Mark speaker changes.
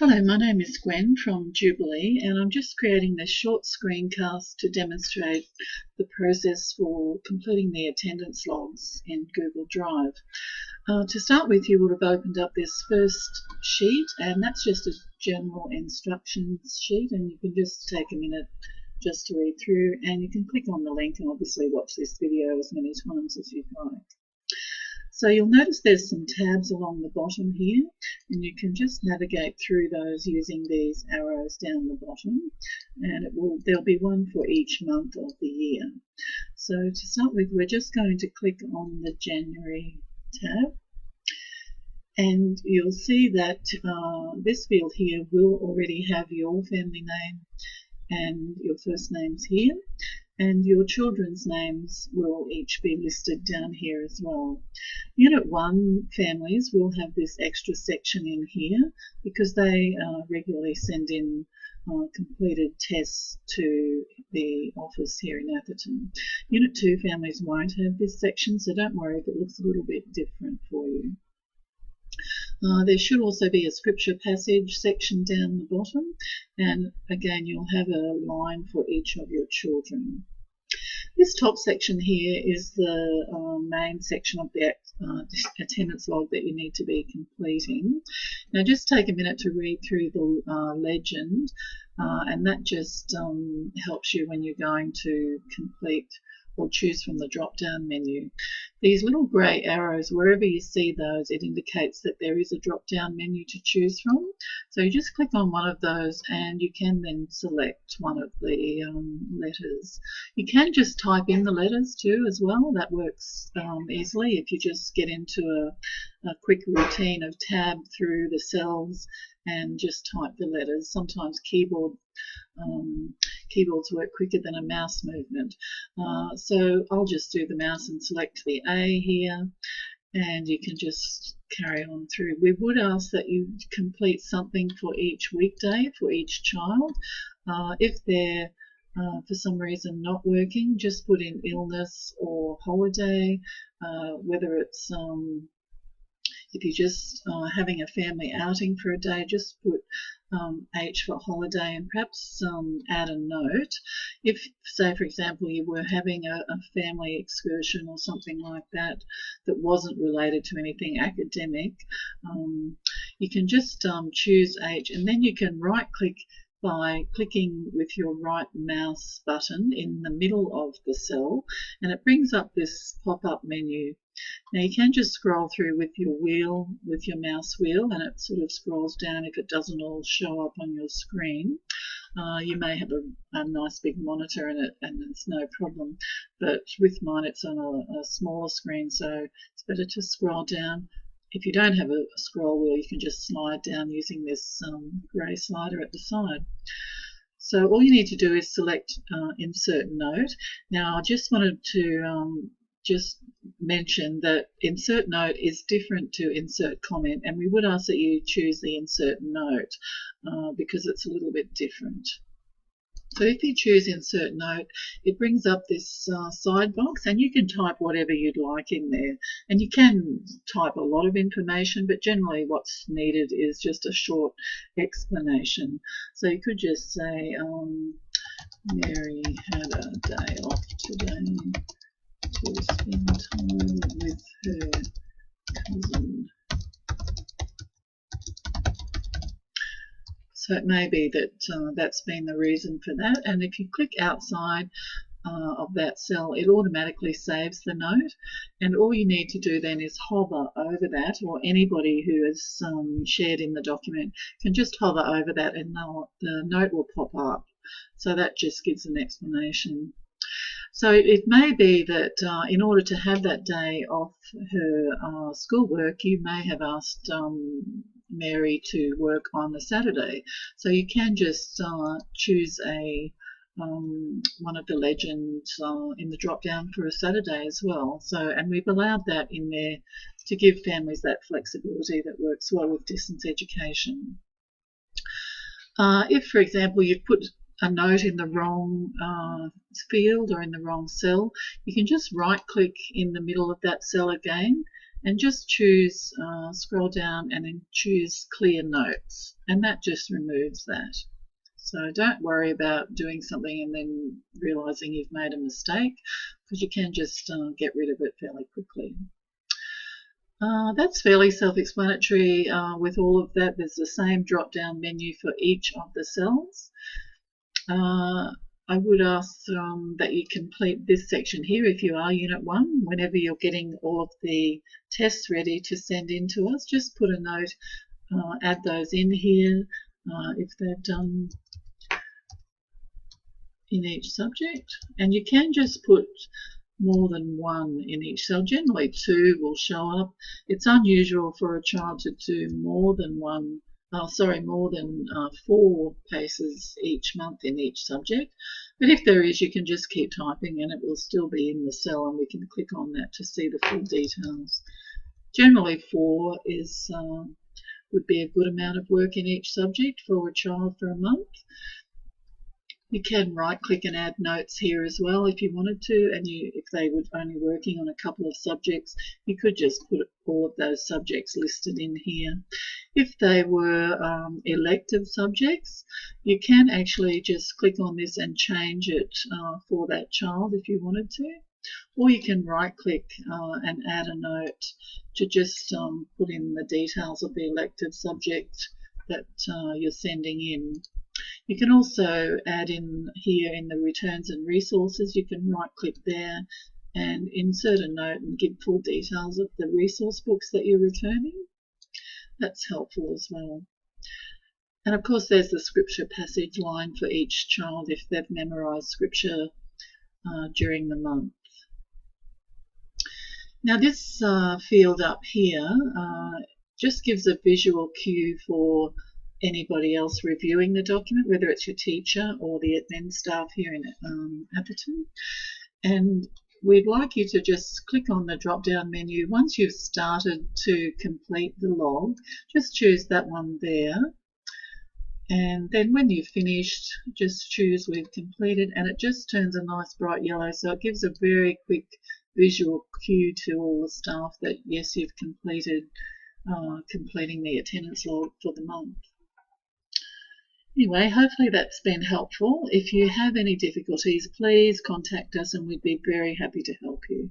Speaker 1: Hello, my name is Gwen from Jubilee, and I'm just creating this short screencast to demonstrate the process for completing the attendance logs in Google Drive. To start with, you would have opened up this first sheet, and that's just a general instructions sheet, and you can just take a minute just to read through, and you can click on the link and obviously watch this video as many times as you'd like. So you'll notice there's some tabs along the bottom here, and you can just navigate through those using these arrows down the bottom, and there'll be one for each month of the year. So to start with, we're just going to click on the January tab, and you'll see that this field here will already have your family name and your first names here, and your children's names will each be listed down here as well. Unit 1 families will have this extra section in here because they regularly send in completed tests to the office here in Atherton. Unit 2 families won't have this section, so don't worry if it looks a little bit different for you. There should also be a scripture passage section down the bottom, and again you'll have a line for each of your children. This top section here is the main section of the attendance log that you need to be completing. Now just take a minute to read through the legend, and that just helps you when you're going to complete or choose from the drop-down menu. These little grey arrows, wherever you see those, it indicates that there is a drop-down menu to choose from. So you just click on one of those and you can then select one of the letters. You can just type in the letters too as well. That works easily if you just get into a quick routine of tab through the cells and just type the letters. Sometimes keyboards work quicker than a mouse movement. So I'll just do the mouse and select the A here, and you can just carry on through. We would ask that you complete something for each weekday for each child. If they're for some reason not working, just put in illness or holiday, whether it's if you're just having a family outing for a day, just put H for holiday, and perhaps add a note. If, say, for example, you were having a family excursion or something like that that wasn't related to anything academic, you can just choose H, and then you can right-click by clicking with your right mouse button in the middle of the cell, and it brings up this pop-up menu. Now you can just scroll through with your wheel, with your mouse wheel, and it sort of scrolls down if it doesn't all show up on your screen. You may have a nice big monitor in it and it's no problem, but with mine it's on a smaller screen, so it's better to scroll down. If you don't have a scroll wheel, you can just slide down using this grey slider at the side. So all you need to do is select Insert Note. Now I just wanted to just mention that Insert Note is different to Insert Comment, and we would ask that you choose the Insert Note because it's a little bit different. So if you choose Insert Note, it brings up this side box, and you can type whatever you'd like in there. And you can type a lot of information, but generally what's needed is just a short explanation. So you could just say, Mary had a day off today to spend time with her cousin. So it may be that that's been the reason for that, and if you click outside of that cell, it automatically saves the note, and all you need to do then is hover over that, or anybody who has shared in the document can just hover over that and the note will pop up. So that just gives an explanation. So it may be that in order to have that day off her schoolwork, you may have asked Mary to work on a Saturday. So you can just choose one of the legends in the drop down for a Saturday as well. So, and we've allowed that in there to give families that flexibility that works well with distance education. If, for example, you've put a note in the wrong field or in the wrong cell, you can just right click in the middle of that cell again and just choose, scroll down and then choose clear notes, and that just removes that. So don't worry about doing something and then realizing you've made a mistake, because you can just get rid of it fairly quickly. That's fairly self-explanatory. With all of that, there's the same drop-down menu for each of the cells. I would ask that you complete this section here if you are Unit 1. Whenever you're getting all of the tests ready to send in to us, just put a note, add those in here if they're done in each subject. And you can just put more than one in each cell. Generally 2 will show up. It's unusual for a child to do more than 4 paces each month in each subject. But if there is, you can just keep typing and it will still be in the cell, and we can click on that to see the full details. Generally 4 would be a good amount of work in each subject for a child for a month. You can right-click and add notes here as well if you wanted to, and if they were only working on a couple of subjects, you could just put all of those subjects listed in here. If they were elective subjects, you can actually just click on this and change it for that child if you wanted to, or you can right-click and add a note to just put in the details of the elective subject that you're sending in. You can also add in here in the returns and resources, you can right click there and insert a note and give full details of the resource books that you're returning. That's helpful as well. And of course there's the scripture passage line for each child if they've memorized scripture during the month. Now this field up here just gives a visual cue for anybody else reviewing the document, whether it's your teacher or the admin staff here in Atherton. And we'd like you to just click on the drop-down menu. Once you've started to complete the log, just choose that one there. And then when you've finished, just choose we've completed, and it just turns a nice bright yellow, so it gives a very quick visual cue to all the staff that yes, you've completed completing the attendance log for the month. Anyway, hopefully that's been helpful. If you have any difficulties, please contact us and we'd be very happy to help you.